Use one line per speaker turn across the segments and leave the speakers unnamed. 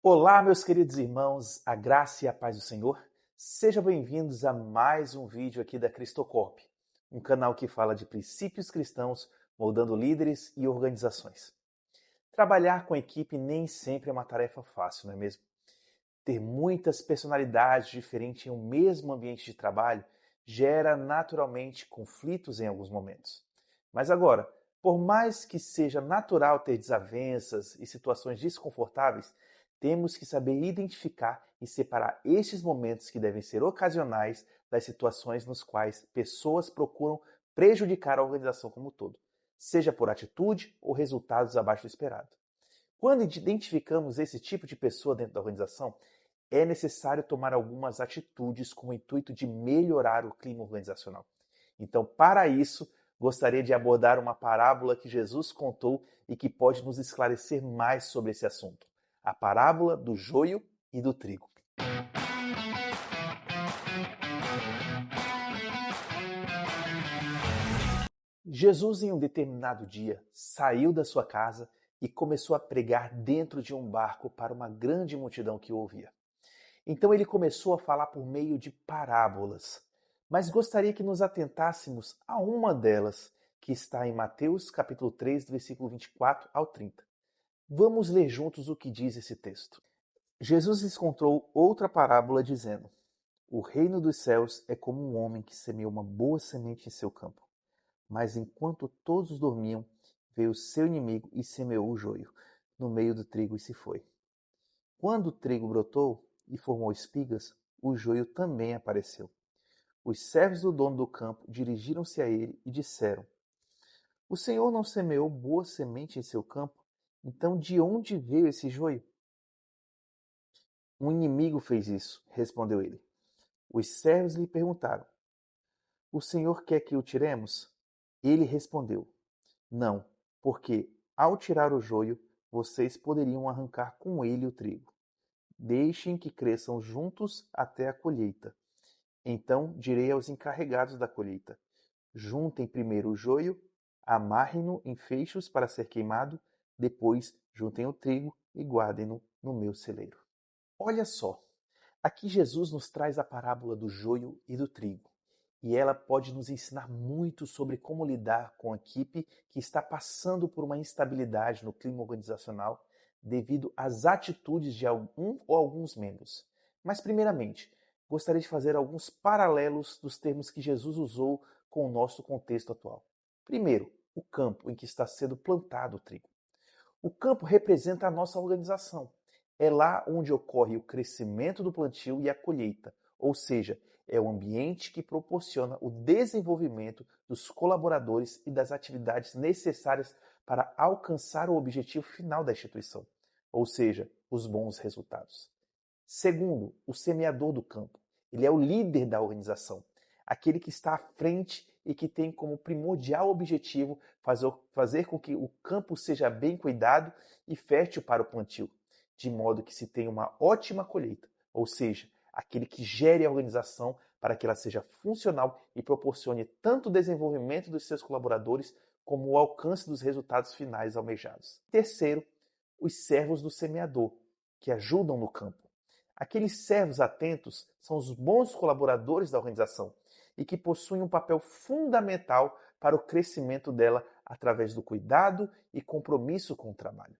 Olá, meus queridos irmãos, a graça e a paz do Senhor. Sejam bem-vindos a mais um vídeo aqui da Cristocorp, um canal que fala de princípios cristãos moldando líderes e organizações. Trabalhar com equipe nem sempre é uma tarefa fácil, não é mesmo? Ter muitas personalidades diferentes em um mesmo ambiente de trabalho gera naturalmente conflitos em alguns momentos. Mas agora, por mais que seja natural ter desavenças e situações desconfortáveis, temos que saber identificar e separar estes momentos que devem ser ocasionais das situações nos quais pessoas procuram prejudicar a organização como um todo, seja por atitude ou resultados abaixo do esperado. Quando identificamos esse tipo de pessoa dentro da organização, é necessário tomar algumas atitudes com o intuito de melhorar o clima organizacional. Então, para isso, gostaria de abordar uma parábola que Jesus contou e que pode nos esclarecer mais sobre esse assunto. A parábola do joio e do trigo. Jesus, em um determinado dia, saiu da sua casa e começou a pregar dentro de um barco para uma grande multidão que o ouvia. Então ele começou a falar por meio de parábolas, mas gostaria que nos atentássemos a uma delas, que está em Mateus capítulo 3, do versículo 24 ao 30. Vamos ler juntos o que diz esse texto. Jesus lhes contou outra parábola dizendo: O reino dos céus é como um homem que semeou uma boa semente em seu campo. Mas enquanto todos dormiam, veio seu inimigo e semeou o joio no meio do trigo e se foi. Quando o trigo brotou e formou espigas, o joio também apareceu. Os servos do dono do campo dirigiram-se a ele e disseram: O senhor não semeou boa semente em seu campo? Então de onde veio esse joio? Um inimigo fez isso, respondeu ele. Os servos lhe perguntaram: O senhor quer que o tiremos? Ele respondeu: Não, porque ao tirar o joio, vocês poderiam arrancar com ele o trigo. Deixem que cresçam juntos até a colheita. Então direi aos encarregados da colheita: Juntem primeiro o joio, amarrem-no em feixes para ser queimado, depois juntem o trigo e guardem-no no meu celeiro. Olha só, aqui Jesus nos traz a parábola do joio e do trigo. E ela pode nos ensinar muito sobre como lidar com a equipe que está passando por uma instabilidade no clima organizacional devido às atitudes de algum ou alguns membros. Mas, primeiramente, gostaria de fazer alguns paralelos dos termos que Jesus usou com o nosso contexto atual. Primeiro, o campo em que está sendo plantado o trigo. O campo representa a nossa organização. É lá onde ocorre o crescimento do plantio e a colheita, ou seja, é o ambiente que proporciona o desenvolvimento dos colaboradores e das atividades necessárias para alcançar o objetivo final da instituição, ou seja, os bons resultados. Segundo, o semeador do campo. Ele é o líder da organização, aquele que está à frente e que tem como primordial objetivo fazer com que o campo seja bem cuidado e fértil para o plantio, de modo que se tenha uma ótima colheita, ou seja, aquele que gere a organização para que ela seja funcional e proporcione tanto o desenvolvimento dos seus colaboradores como o alcance dos resultados finais almejados. Terceiro, os servos do semeador, que ajudam no campo. Aqueles servos atentos são os bons colaboradores da organização e que possuem um papel fundamental para o crescimento dela através do cuidado e compromisso com o trabalho.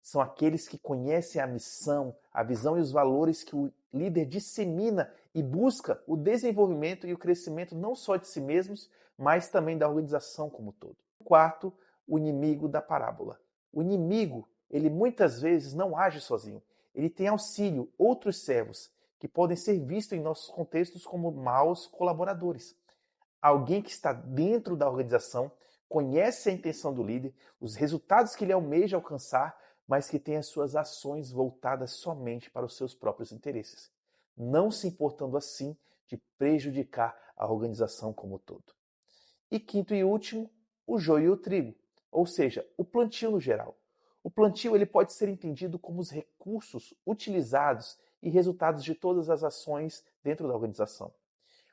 São aqueles que conhecem a missão, a visão e os valores que o líder dissemina e busca o desenvolvimento e o crescimento não só de si mesmos, mas também da organização como um todo. Quarto, o inimigo da parábola. O inimigo, ele muitas vezes não age sozinho. Ele tem auxílio, outros servos, que podem ser vistos em nossos contextos como maus colaboradores. Alguém que está dentro da organização, conhece a intenção do líder, os resultados que ele almeja alcançar, mas que tem as suas ações voltadas somente para os seus próprios interesses, não se importando assim de prejudicar a organização como um todo. E quinto e último, o joio e o trigo, ou seja, o plantio no geral. O plantio ele pode ser entendido como os recursos utilizados e resultados de todas as ações dentro da organização.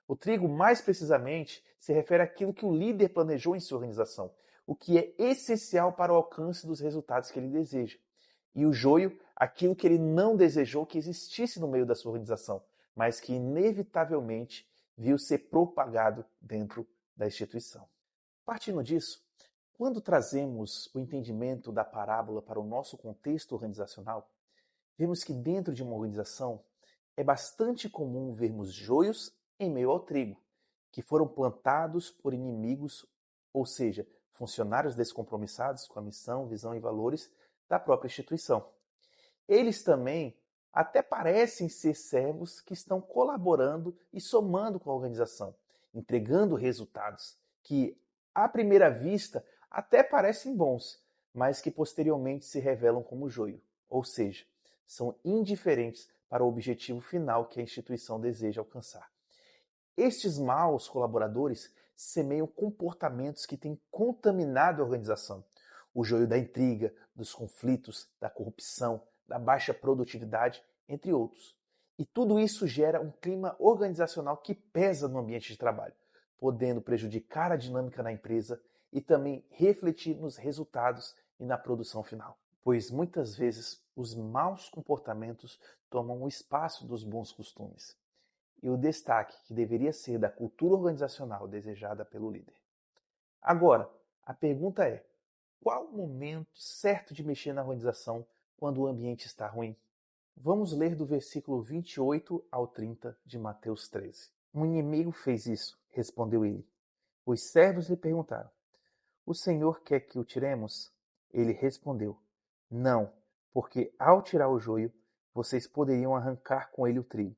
O trigo, mais precisamente, se refere àquilo que o líder planejou em sua organização, o que é essencial para o alcance dos resultados que ele deseja. E o joio, aquilo que ele não desejou que existisse no meio da sua organização, mas que inevitavelmente viu ser propagado dentro da instituição. Partindo disso, quando trazemos o entendimento da parábola para o nosso contexto organizacional, vemos que dentro de uma organização é bastante comum vermos joios em meio ao trigo, que foram plantados por inimigos, ou seja, funcionários descompromissados com a missão, visão e valores da própria instituição. Eles também até parecem ser servos que estão colaborando e somando com a organização, entregando resultados que, à primeira vista, até parecem bons, mas que posteriormente se revelam como joio, ou seja, são indiferentes para o objetivo final que a instituição deseja alcançar. Estes maus colaboradores semeiam comportamentos que têm contaminado a organização. O joio da intriga, dos conflitos, da corrupção, da baixa produtividade, entre outros. E tudo isso gera um clima organizacional que pesa no ambiente de trabalho, podendo prejudicar a dinâmica na empresa e também refletir nos resultados e na produção final. Pois muitas vezes os maus comportamentos tomam o espaço dos bons costumes e o destaque que deveria ser da cultura organizacional desejada pelo líder. Agora, a pergunta é: qual o momento certo de mexer na organização quando o ambiente está ruim? Vamos ler do versículo 28 ao 30 de Mateus 13. Um inimigo fez isso, respondeu ele. Os servos lhe perguntaram: o Senhor quer que o tiremos? Ele respondeu: não, porque ao tirar o joio, vocês poderiam arrancar com ele o trigo.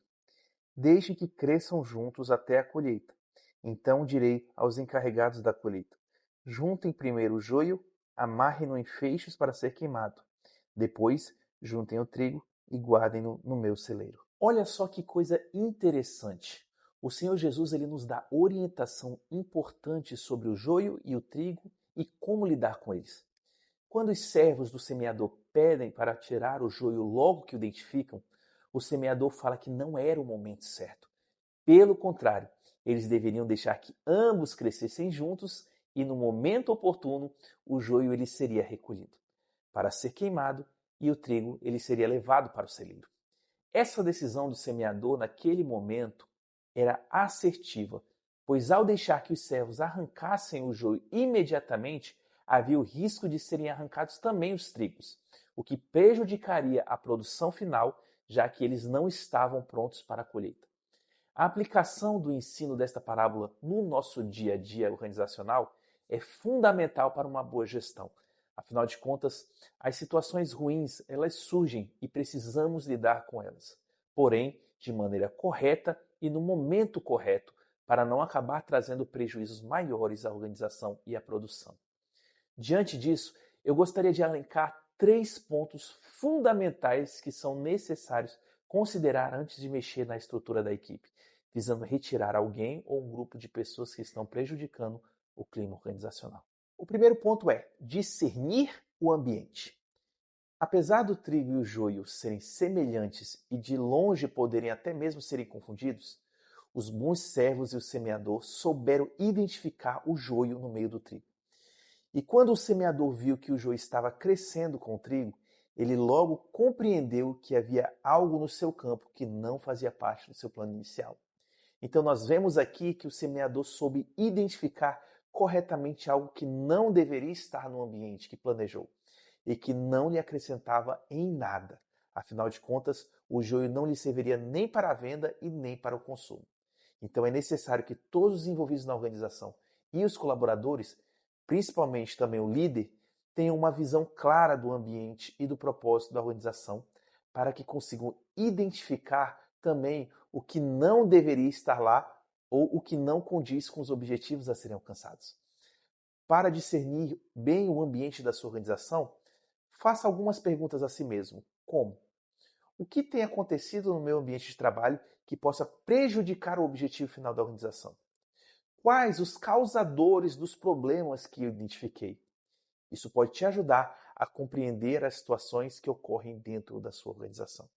Deixe que cresçam juntos até a colheita. Então direi aos encarregados da colheita: juntem primeiro o joio, amarrem-no em feixes para ser queimado. Depois, juntem o trigo e guardem-no no meu celeiro. Olha só que coisa interessante. O Senhor Jesus ele nos dá orientação importante sobre o joio e o trigo e como lidar com eles. Quando os servos do semeador pedem para tirar o joio logo que o identificam, o semeador fala que não era o momento certo. Pelo contrário, eles deveriam deixar que ambos crescessem juntos e no momento oportuno o joio ele seria recolhido para ser queimado e o trigo ele seria levado para o celeiro. Essa decisão do semeador naquele momento era assertiva, pois ao deixar que os servos arrancassem o joio imediatamente, havia o risco de serem arrancados também os trigos, o que prejudicaria a produção final, já que eles não estavam prontos para a colheita. A aplicação do ensino desta parábola no nosso dia a dia organizacional é fundamental para uma boa gestão. Afinal de contas, as situações ruins, elas surgem e precisamos lidar com elas. Porém, de maneira correta e no momento correto, para não acabar trazendo prejuízos maiores à organização e à produção. Diante disso, eu gostaria de elencar 3 pontos fundamentais que são necessários considerar antes de mexer na estrutura da equipe, visando retirar alguém ou um grupo de pessoas que estão prejudicando o clima organizacional. O primeiro ponto é discernir o ambiente. Apesar do trigo e o joio serem semelhantes e de longe poderem até mesmo serem confundidos, os bons servos e o semeador souberam identificar o joio no meio do trigo. E quando o semeador viu que o joio estava crescendo com o trigo, ele logo compreendeu que havia algo no seu campo que não fazia parte do seu plano inicial. Então nós vemos aqui que o semeador soube identificar corretamente algo que não deveria estar no ambiente que planejou e que não lhe acrescentava em nada. Afinal de contas, o joio não lhe serviria nem para a venda e nem para o consumo. Então é necessário que todos os envolvidos na organização e os colaboradores, principalmente também o líder, tenham uma visão clara do ambiente e do propósito da organização para que consigam identificar também o que não deveria estar lá ou o que não condiz com os objetivos a serem alcançados. Para discernir bem o ambiente da sua organização, faça algumas perguntas a si mesmo, como: o que tem acontecido no meu ambiente de trabalho que possa prejudicar o objetivo final da organização? Quais os causadores dos problemas que eu identifiquei? Isso pode te ajudar a compreender as situações que ocorrem dentro da sua organização.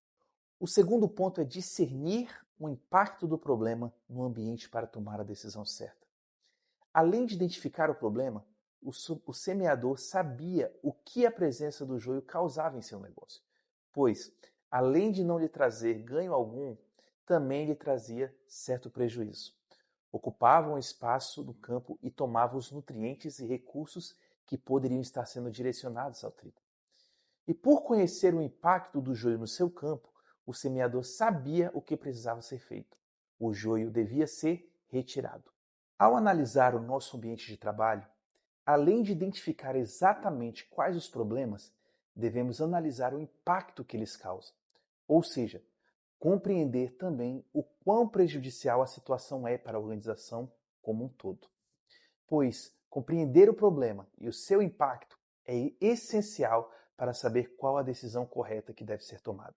O segundo ponto é discernir o impacto do problema no ambiente para tomar a decisão certa. Além de identificar o problema, o semeador sabia o que a presença do joio causava em seu negócio, pois, além de não lhe trazer ganho algum, também lhe trazia certo prejuízo. Ocupavam o espaço do campo e tomavam os nutrientes e recursos que poderiam estar sendo direcionados ao trigo. E por conhecer o impacto do joio no seu campo, o semeador sabia o que precisava ser feito. O joio devia ser retirado. Ao analisar o nosso ambiente de trabalho, além de identificar exatamente quais os problemas, devemos analisar o impacto que eles causam. Ou seja, compreender também o quão prejudicial a situação é para a organização como um todo. Pois compreender o problema e o seu impacto é essencial para saber qual a decisão correta que deve ser tomada.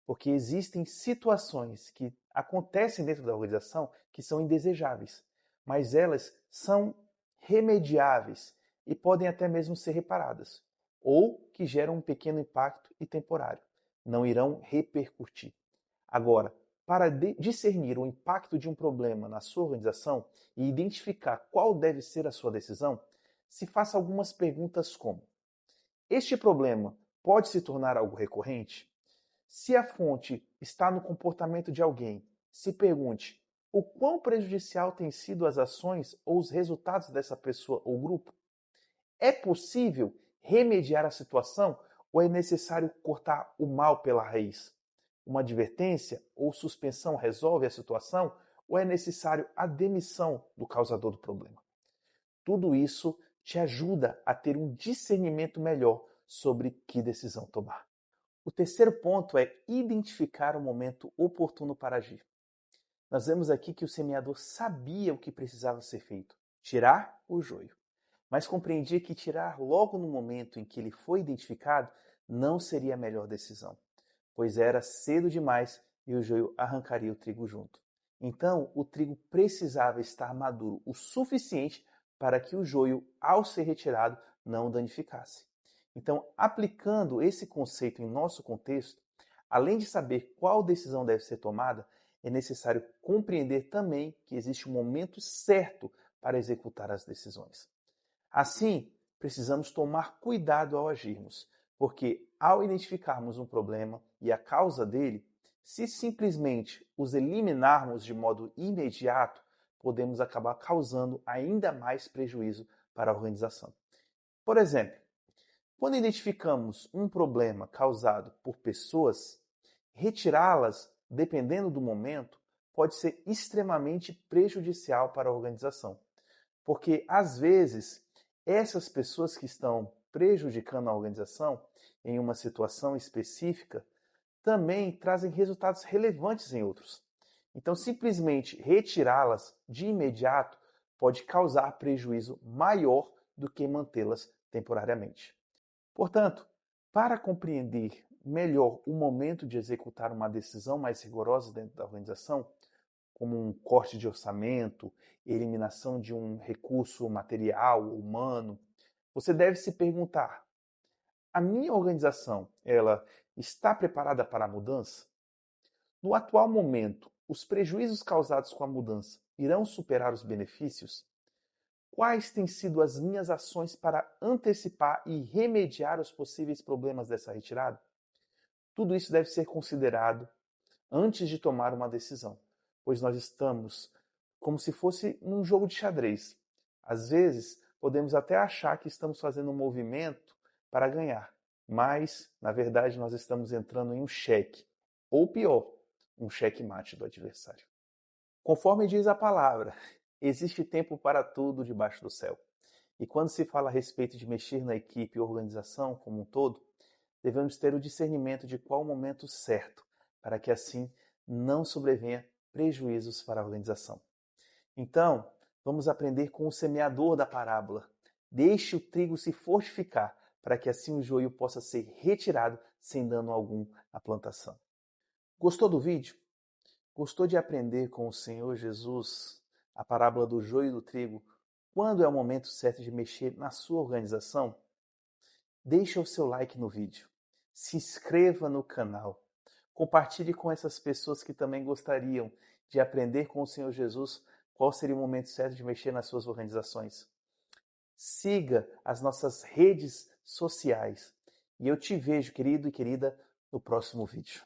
Porque existem situações que acontecem dentro da organização que são indesejáveis, mas elas são remediáveis e podem até mesmo ser reparadas, ou que geram um pequeno impacto e temporário, não irão repercutir. Agora, para discernir o impacto de um problema na sua organização e identificar qual deve ser a sua decisão, se faça algumas perguntas como: este problema pode se tornar algo recorrente? Se a fonte está no comportamento de alguém, se pergunte: o quão prejudicial têm sido as ações ou os resultados dessa pessoa ou grupo? É possível remediar a situação ou é necessário cortar o mal pela raiz? Uma advertência ou suspensão resolve a situação ou é necessário a demissão do causador do problema? Tudo isso te ajuda a ter um discernimento melhor sobre que decisão tomar. O terceiro ponto é identificar o momento oportuno para agir. Nós vemos aqui que o semeador sabia o que precisava ser feito: tirar o joio. Mas compreendia que tirar logo no momento em que ele foi identificado não seria a melhor decisão, pois era cedo demais e o joio arrancaria o trigo junto. Então, o trigo precisava estar maduro o suficiente para que o joio, ao ser retirado, não o danificasse. Então, aplicando esse conceito em nosso contexto, além de saber qual decisão deve ser tomada, é necessário compreender também que existe um momento certo para executar as decisões. Assim, precisamos tomar cuidado ao agirmos, porque ao identificarmos um problema e a causa dele, se simplesmente os eliminarmos de modo imediato, podemos acabar causando ainda mais prejuízo para a organização. Por exemplo, quando identificamos um problema causado por pessoas, retirá-las, dependendo do momento, pode ser extremamente prejudicial para a organização. Porque, às vezes, essas pessoas que estão prejudicando a organização em uma situação específica também trazem resultados relevantes em outros. Então, simplesmente retirá-las de imediato pode causar prejuízo maior do que mantê-las temporariamente. Portanto, para compreender melhor o momento de executar uma decisão mais rigorosa dentro da organização, como um corte de orçamento, eliminação de um recurso material ou humano, você deve se perguntar: a minha organização, ela está preparada para a mudança? No atual momento, os prejuízos causados com a mudança irão superar os benefícios? Quais têm sido as minhas ações para antecipar e remediar os possíveis problemas dessa retirada? Tudo isso deve ser considerado antes de tomar uma decisão, pois nós estamos como se fosse num jogo de xadrez. Às vezes, podemos até achar que estamos fazendo um movimento para ganhar, mas, na verdade, nós estamos entrando em um cheque, ou pior, um cheque-mate do adversário. Conforme diz a palavra, existe tempo para tudo debaixo do céu. E quando se fala a respeito de mexer na equipe e organização como um todo, devemos ter o discernimento de qual o momento certo, para que assim não sobrevenha prejuízos para a organização. Então, vamos aprender com o semeador da parábola. Deixe o trigo se fortificar, para que assim o joio possa ser retirado sem dano algum à plantação. Gostou do vídeo? Gostou de aprender com o Senhor Jesus a parábola do joio e do trigo? Quando é o momento certo de mexer na sua organização? Deixe o seu like no vídeo. Se inscreva no canal. Compartilhe com essas pessoas que também gostariam de aprender com o Senhor Jesus qual seria o momento certo de mexer nas suas organizações. siga as nossas redes sociais. E eu te vejo, querido e querida, no próximo vídeo.